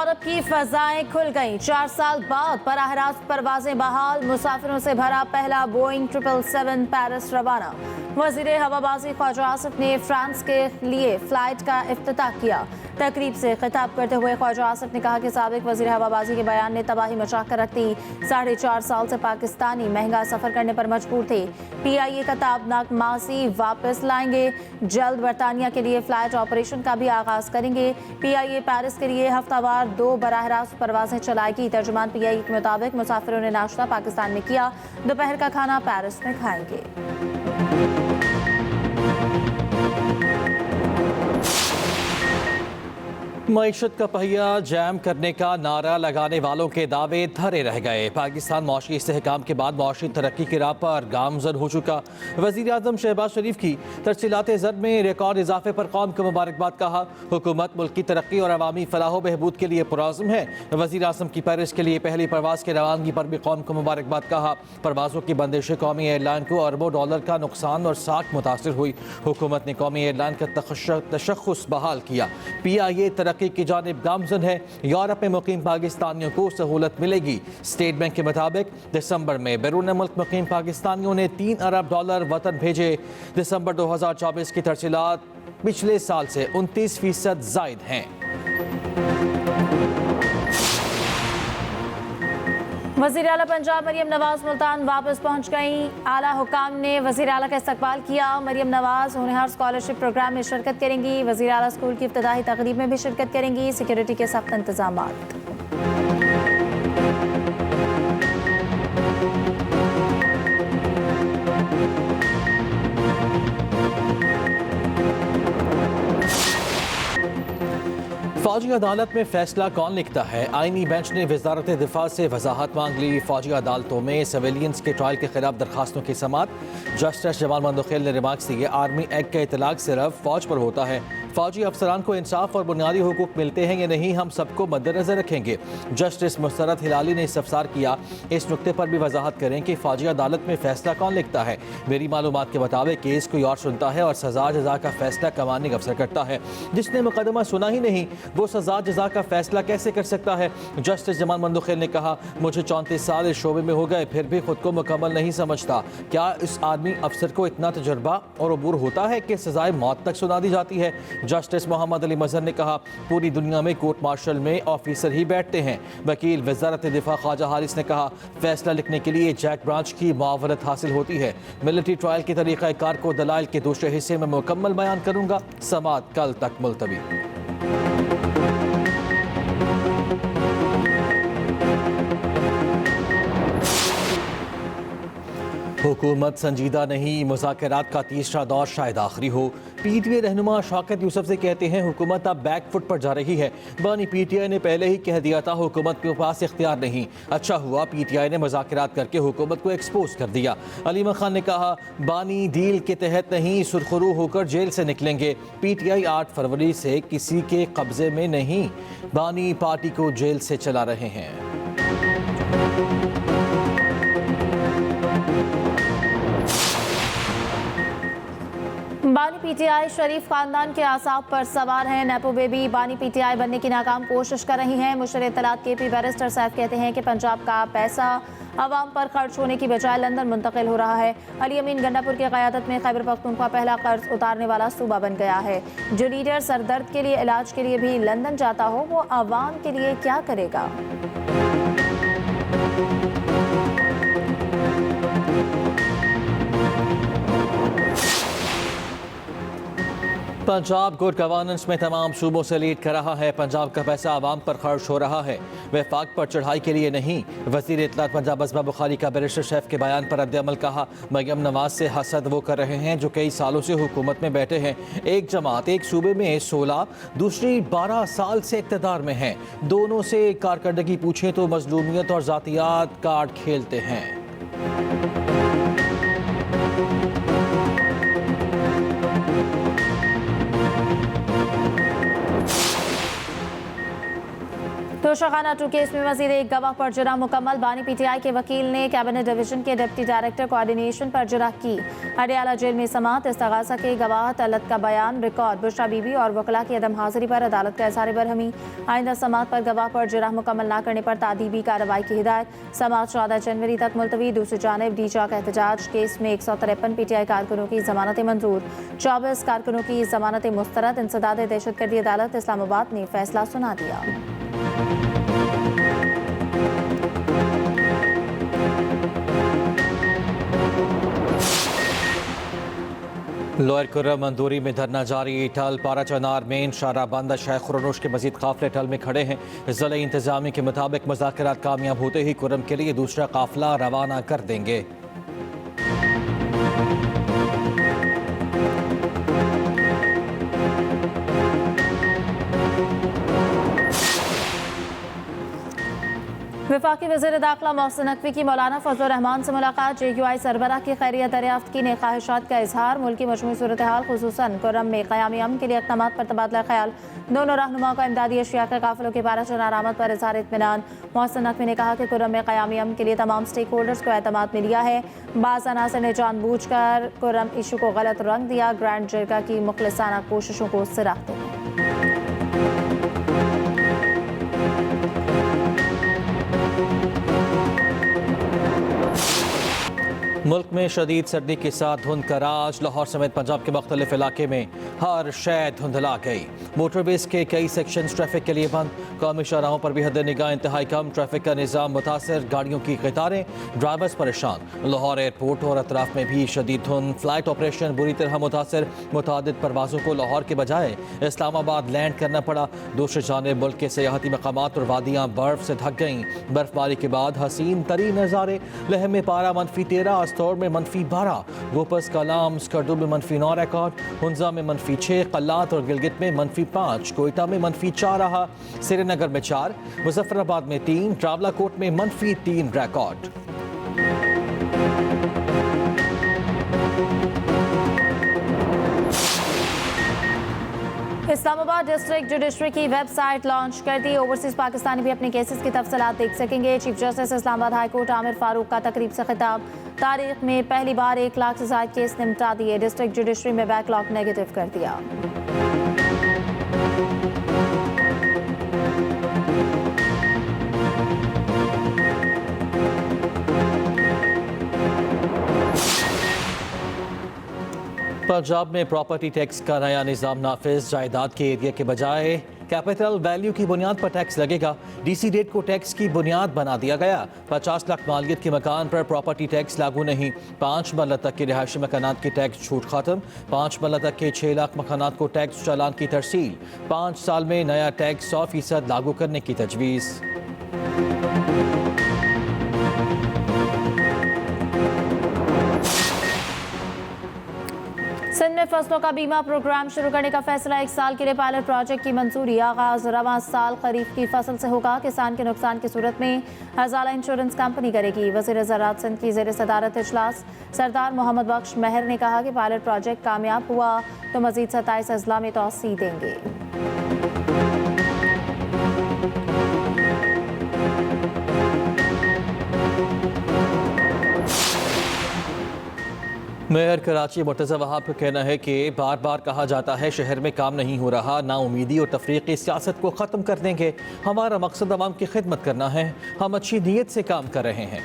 Europe की फजाएं खुल गईं। 4 साल बाद बराह रास्त परवाजें बहाल। मुसाफिरों से भरा पहला बोइंग 777 पेरिस रवाना। वजीर हवाबाजी ख्वाजा आसिफ ने फ्रांस के लिए फ्लाइट का इफ्तिताह किया। तकरीब से खिताब करते हुए ख्वाजा आसिफ ने कहा कि साबिक वजीर हवाबाजी के बयान ने तबाही मचा कर रख दी। 4.5 साल से पाकिस्तानी महंगा सफर करने पर मजबूर थे। PIA का ताबनाक माजी वापस लाएंगे। जल्द बरतानिया के लिए फ्लाइट ऑपरेशन का भी आगाज करेंगे। PIA पेरिस के लिए हफ्तावार 2 बराह रास्त परवाजें चलाएगी। तर्जुमान PIA के मुताबिक मुसाफिरों ने नाश्ता पाकिस्तान में किया, दोपहर का खाना पेरिस में खाएंगे। मईशत का पहिया जैम करने का नारा लगाने वालों के दावे धरे रह गए। पाकिस्तान मौशी इस्तेहकाम के बाद मौशी तरक्की की राह पर गामजन हो चुका। वज़ीर आज़म शहबाज शरीफ की तरसीलात ज़र में रिकॉर्ड इजाफे पर कौम को मुबारकबाद कहा। हुकूमत मुल्क की तरक्की और अवामी फलाह बहबूद के लिए पुरआज़म है। वज़ीर आज़म की पेरिस के लिए पहली परवाज़ की रवानगी पर भी कौम को मुबारकबाद कहा। परवाज़ों की बंदिश कौमी एयरलाइन को अरबों डॉलर का नुकसान और साख मुतासर हुई। हुकूमत ने कौमी एयरलाइन का तशख़्ख़ुस बहाल किया। PIA तरक्की की जानिब गामजन है। यूरोप में मुकीम पाकिस्तानियों को सहूलत मिलेगी। स्टेट बैंक के मुताबिक दिसंबर में बैरून मुल्क मुकीम पाकिस्तानियों ने $3 अरब वतन भेजे। दिसंबर 2024 की तरसीलात पिछले साल से 29% जायद हैं। वज़ीर आला पंजाब मरियम नवाज मुल्तान वापस पहुंच गईं। आला हुकाम ने वज़ीर आला का इस्तकबाल किया। मरियम नवाज होनहार स्कॉलरशिप प्रोग्राम में शिरकत करेंगी। वज़ीर आला स्कूल की इब्तिदाई तकरीब में भी शिरकत करेंगी। सिक्योरिटी के सख्त इंतजामात। फौजी अदालत में फैसला कौन लिखता है? आईनी बेंच ने वजारत दिफा से वजाहत मांग ली। फौजी अदालतों में सिविलियंस के ट्रायल के खिलाफ दरखास्तों की समात। जस्टिस जमाल मंदोखेल ने रिमार्क्स दिए, आर्मी एक्ट का इतलाक सिर्फ फौज पर होता है। फौजी अफसरान को इंसाफ और बुनियादी हुकूक मिलते हैं या नहीं, हम सबको मद्देनजर रखेंगे। जस्टिस मुस्तरद हिलाली ने इस्तफसार किया, इस नुक्ते पर भी वजाहत करें कि फौजी अदालत में फैसला कौन लिखता है। मेरी मालूमात के मुताबिक केस कोई और सुनता है और सजा जजा का फैसला कमांडिंग अफसर करता है। जिसने मुकदमा सुना ही नहीं वो सजा जजा का फैसला कैसे कर सकता है? जस्टिस जमाल मंदोखेल ने कहा, मुझे 34 साल इस शोबे में हो गए, फिर भी खुद को मुकम्मल नहीं समझता। क्या इस आर्मी अफसर को इतना तजुर्बा और अबूर होता है कि सजाए मौत तक सुना दी जाती है? जस्टिस मोहम्मद अली मजहर ने कहा, पूरी दुनिया में कोर्ट मार्शल में ऑफिसर ही बैठते हैं। वकील वजारत दिफा ख्वाजा हारिस ने कहा, फैसला लिखने के लिए जैक ब्रांच की मुआवनत हासिल होती है। मिलिट्री ट्रायल के तरीक़ा कार को दलाइल के दूसरे हिस्से में मुकम्मल बयान करूंगा। समाअत कल तक मुलतवी। हुकूमत संजीदा नहीं, मुज़ाकरात का तीसरा दौर शायद आखिरी हो। PTI रहनुमा शौकत यूसुफ से कहते हैं, हुकूमत अब बैकफुट पर जा रही है। बानी PTI ने पहले ही कह दिया था हुकूमत के पास इख्तियार नहीं। अच्छा हुआ PTI ने मुज़ाकरात करके हुकूमत को एक्सपोज कर दिया। अलीमा खान ने कहा, बानी डील के तहत नहीं सुरखरू होकर जेल से निकलेंगे। PTI 8 फरवरी से किसी के कब्जे में नहीं, बानी पार्टी को जेल से चला रहे हैं। बानी PTI शरीफ खानदान के आसाब पर सवार हैं। नेपो बेबी बानी PTI बनने की नाकाम कोशिश कर रही हैं। मुशर इत्तलात KP बैरिस्टर साहब कहते हैं कि पंजाब का पैसा आवाम पर खर्च होने की बजाय लंदन मुंतकिल हो रहा है। अली अमीन गंडापुर की क़यादत में खैबर पख्तूनख्वा पहला कर्ज उतारने वाला सूबा बन गया है। जो लीडर सरदर्द के लिए इलाज के लिए भी लंदन जाता हो, वो आवाम के लिए क्या करेगा? पंजाब गुड गवर्नेंस में तमाम सूबों से लीड कर रहा है। पंजाब का पैसा आवाम पर खर्च हो रहा है, वफाक पर चढ़ाई के लिए नहीं। वज़ीर इत्तलात पंजाब अज़मा बुखारी का बैरिस्टर शेफ के बयान पर रद्द-ए-अमल कहा, मरियम नवाज से हसद वो कर रहे हैं जो कई सालों से हुकूमत में बैठे हैं। एक जमात एक सूबे में 16, दूसरी 12 साल से इक़्तिदार में है। दोनों से कारकर्दगी पूछें तो मज़लूमियत और ज़ातियात कार्ड खेलते हैं। तोशाखाना 2 केस में मजीद एक गवाह पर जरा मुकम्मल। बानी पीटीआई के वकील ने कैबिनेट डिवीजन के डिप्टी डायरेक्टर कोऑर्डिनेशन पर जरा की। अडियाला जेल में समाअत। इस्तगासा के गवाह तलत का बयान रिकॉर्ड। बुशरा बीबी और वकला की अदम हाजिरी पर अदालत का इज़हार बरहमी। आइंदा समाअत पर गवाह पर जरा मुकम्मल न करने पर तादीबी कार्रवाई की हिदायत। समाअत 14 जनवरी तक मुलतवी। दूसरी जानब डीजा का एहतजाज। केस में 153 पीटीआई कारकुनों की जमानतें मंजूर, 24 कारकुनों की जमानतें मुस्तरद। इंसदाद दहशतगर्दी अदालत इस्लामाबाद ने फैसला सुना दिया। लोअर कुर्रम मंदूरी में धरना जारी। टल पारा चनार मेन शारा बंद। शेख खुरनुश के मजीद काफिले टल में खड़े हैं। ज़िला इंतजामी के मुताबिक मुज़ाकरात कामयाब होते ही कुर्रम के लिए दूसरा काफिला रवाना कर देंगे। वफाकी वज़ीर दाखिला मोहसिन नकवी की मौलाना फजल रहमान से मुलाकात। JQI सरबराह की खैरियत दरियाफ्त की। ख्वाहिशात का इजहार। मुल्की मजमूई सूरत हाल खुसूसन कुर्रम में क़यामी अमन के लिए इक़दामात पर तबादला ख्याल। दोनों रहनुमाओं का इमदादी अशिया के काफिलों की पारा चनार आमद पर इजहार इत्मीनान। मोहसिन नकवी ने कहा कि कुर्रम में क़यामी अमन के लिए तमाम स्टेक होल्डर्स को एतमाद में लिया है। बाज़ अनासर ने जानबूझकर कुर्रम इशू को गलत रंग दिया। ग्रैंड जरगा की मुखलिसाना कोशिशों को सराहते हैं। मुल्क में शदीद सर्दी के साथ धुंध का राज। लाहौर समेत पंजाब के मुख्तलिफ इलाके में हर शय धुंधला गई। मोटरवेज के कई सेक्शंस ट्रैफिक के लिए बंद। कौमी शाहराहों पर भी हद निगाह इंतहाई कम। ट्रैफिक का निज़ाम मुतासर। गाड़ियों की कतारें, ड्राइवर्स परेशान। लाहौर एयरपोर्ट और अतराफ में भी शदीद धुंध। फ्लाइट ऑपरेशन बुरी तरह मुतासर। मुतादिद परवाज़ों को लाहौर के बजाय इस्लामाबाद लैंड करना पड़ा। दूसरी जानिब मुल्क के सियाहती मकामात और वादियाँ बर्फ से ढक गईं। बर्फबारी के बाद हसीन तरीन नज़ारे। लह में पारा -13, तौर में -12, गोपस कलाम स्कर्दू में -9 रिकॉर्ड। हुंजा में -6, कल्लात और गिलगित में -5, कोयटा में -4 रहा। श्रीनगर में 4, मुजफ्फराबाद में 3, ट्रावलाकोट में -3 रिकॉर्ड। इस्लामाबाद डिस्ट्रिक्ट जुडिशरी की वेबसाइट लॉन्च कर दी। ओवरसीज पाकिस्तानी भी अपने केसेस की तफसीलात देख सकेंगे। Chief justice Islamabad high court Aamir Farooq का तकरीब से खिताब। तारीख में पहली बार 1 लाख से ज्यादा केस निपटा दिए। डिस्ट्रिक्ट जुडिशरी में बैकलॉग नेगेटिव कर दिया। पंजाब में प्रॉपर्टी टैक्स का नया निज़ाम नाफिज। जायदाद के एरिया के बजाय कैपिटल वैल्यू की बुनियाद पर टैक्स लगेगा। DC रेट को टैक्स की बुनियाद बना दिया गया। 50 लाख मालियत के मकान पर प्रॉपर्टी टैक्स लागू नहीं। 5 मरला तक के रिहायशी मकानात की टैक्स छूट खत्म। 5 मरला तक के 6 लाख मकानात को टैक्स चालान की तरसील। 5 साल में नया टैक्स 100% लागू करने की तजवीज़। सिंध में फसलों का बीमा प्रोग्राम शुरू करने का फैसला। 1 साल के लिए पायलट प्रोजेक्ट की मंजूरी। आगाज रवां साल खरीफ की फसल से होगा। किसान के नुकसान की सूरत में हज़ाला इंश्योरेंस कंपनी करेगी। वज़ीर ज़राअत सिंध की ज़ेर सदारत इजलास। सरदार मोहम्मद बख्श महर ने कहा कि पायलट प्रोजेक्ट कामयाब हुआ तो मज़ीद 27 अजला में तौसीह देंगे। मेयर कराची मुर्तज़ा वहाब का कहना है कि बार बार कहा जाता है शहर में काम नहीं हो रहा। नाउमीदी और तफरीकी सियासत को ख़त्म कर देंगे। हमारा मकसद अवाम की खिदमत करना है। हम अच्छी नीयत से काम कर रहे हैं।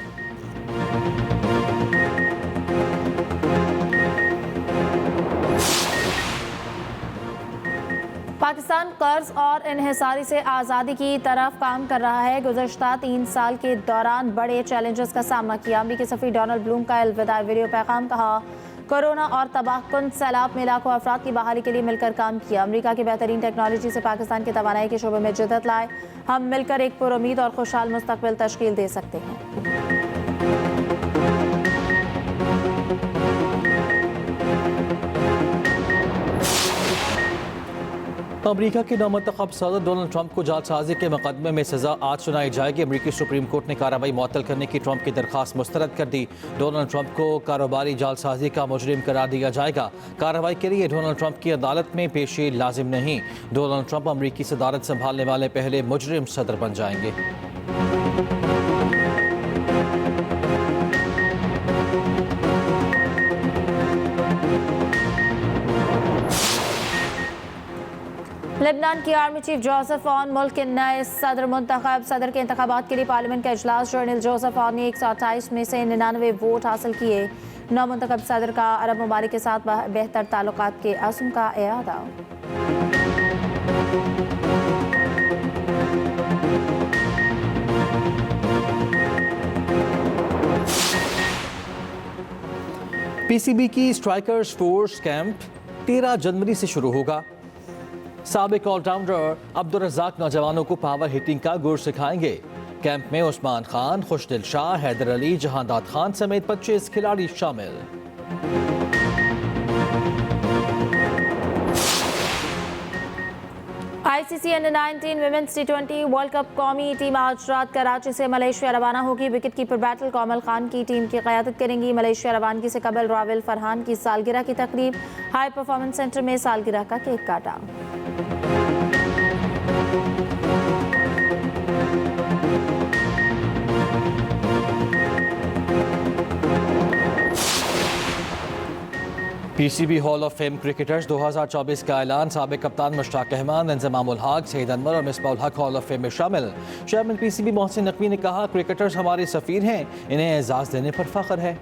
पाकिस्तान कर्ज और इन्हिसारी से आज़ादी की तरफ काम कर रहा है। गुज़श्ता 3 साल के दौरान बड़े चैलेंजेस का सामना किया। अमरीकी सफ़ीर डोनाल्ड ब्लूम का अलविदा वीडियो पैगाम। कहा कोरोना और तबाहकुन सैलाब में लाखों अफराद की बहाली के लिए मिलकर काम किया। अमरीका की बेहतरीन टेक्नोलॉजी से पाकिस्तान के तवानाई के शोबे में जिद्दत लाए। हम मिलकर एक पुरुमीद और खुशहाल मुस्तकबिल तश्कील दे सकते हैं। अमरीका के नौमंतखब सदर डोनाल्ड ट्रंप को जालसाजी के मुकदमे में सजा आज सुनाई जाएगी। अमरीकी सुप्रीम कोर्ट ने कार्रवाई मुअत्तल करने की ट्रंप की दरखास्त मुस्तरद कर दी। डोनाल्ड ट्रंप को कारोबारी जालसाजी का मुजरिम करार दिया जाएगा। कार्रवाई के लिए डोनाल्ड ट्रंप की अदालत में पेशी लाजिम नहीं। डोनाल्ड ट्रंप अमरीकी सदारत संभालने वाले पहले मुजरिम सदर बन जाएंगे। लेबनान की आर्मी चीफ जोसेफ ऑन मुल्क के नए सदर मुंतखब। सदर के इंतखाबात के लिए पार्लियामेंट का इजलास। जनरल जोसेफ ऑन ने 128 में से 99 वोट हासिल किए। नौ मुंतखब सदर का अरब ममालिक के साथ बेहतर ताल्लुकात के अज़्म का इरादा। पीसीबी की स्ट्राइकर्स फोर्स कैंप 13 जनवरी से शुरू होगा। साबिक ऑलराउंडर अब्दुल रज़ाक नौजवानों को पावर हिटिंग का गुर सिखाएंगे। कैंप में उस्मान खान, खुशदिल शाह, हैदर अली, जहांदाद खान समेत 25 खिलाड़ी शामिल। ICC under-19 women's T20 world cup कौमी टीम आज रात कराची से मलेशिया रवाना होगी। विकेट कीपर बैटल कोमल खान की टीम की क़यादत करेंगी। मलेशिया रवानगी से कबल रावेल फरहान की सालगिरह की तकरीब। हाई परफॉर्मेंस सेंटर में सालगिरह का केक काटा। PCB hall of fame cricketers 2024 का ऐलान। साबिक कप्तान मुश्ताक अहमद, इंज़मामुल हक, सईद अनवर और मिसबाहुल हक हॉल ऑफ फेम में शामिल। चेयरमैन पीसीबी मोहसिन नकवी ने कहा, क्रिकेटर्स हमारे सफ़ीर हैं, इन्हें एजाज़ देने पर फख्र है।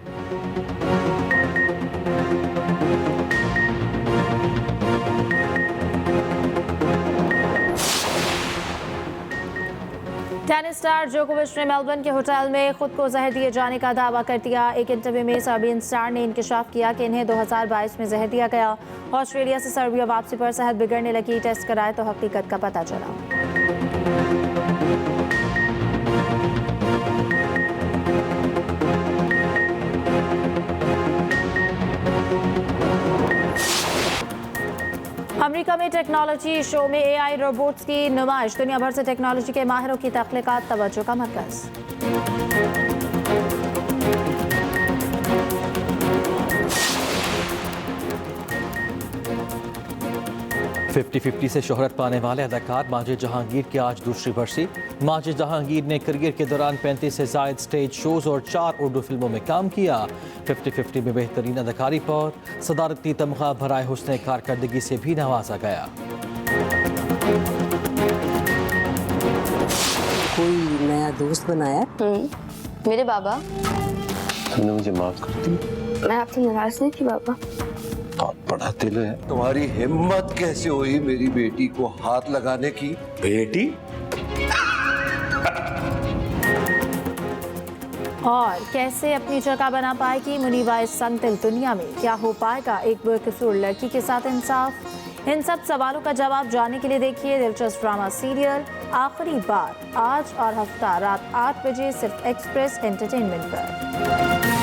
टेनिस स्टार जोकोविच ने मेलबर्न के होटल में खुद को जहर दिए जाने का दावा कर दिया। एक इंटरव्यू में सर्बियन स्टार ने इंकशाफ किया कि इन्हें 2022 में जहर दिया गया। ऑस्ट्रेलिया से सर्बिया वापसी पर सेहत बिगड़ने लगी। टेस्ट कराए तो हकीकत का पता चला। अमेरिका में टेक्नोलॉजी शो में एआई रोबोट्स की नुमाइश। दुनिया भर से टेक्नोलॉजी के माहिरों की तख्लीकात तवज्जो का मरकज़। 50-50 से शोहरत पाने वाले अदाकार माजिद जहांगीर की आज दूसरी बरसी। माजिद जहांगीर ने करियर के दौरान 35 से ज़ायद स्टेज शोज और 4 उर्दू फिल्मों में काम किया। 50-50 में बेहतरीन अदाकारी पर सदारती तमगा भराए हुस्न कारकर्दगी से भी नवाजा गया। कोई नया दोस्त बनाया? मेरे बाबा। तुमने मुझे माफ कर दी। मैं आपसे नाराज नहीं थी बाबा। बहुत बड़ा दिल है। तुम्हारी हिम्मत कैसे हुई मेरी बेटी को हाथ लगाने की? बेटी? और कैसे अपनी जगह बना पाएगी मुनीबा इस संगदिल दुनिया में? क्या हो पाएगा एक बेकसूर लड़की के साथ इंसाफ? इन सब सवालों का जवाब जानने के लिए देखिए दिलचस्प ड्रामा सीरियल आखिरी बार आज और हफ्ता रात 8 बजे सिर्फ एक्सप्रेस एंटरटेनमेंट पर।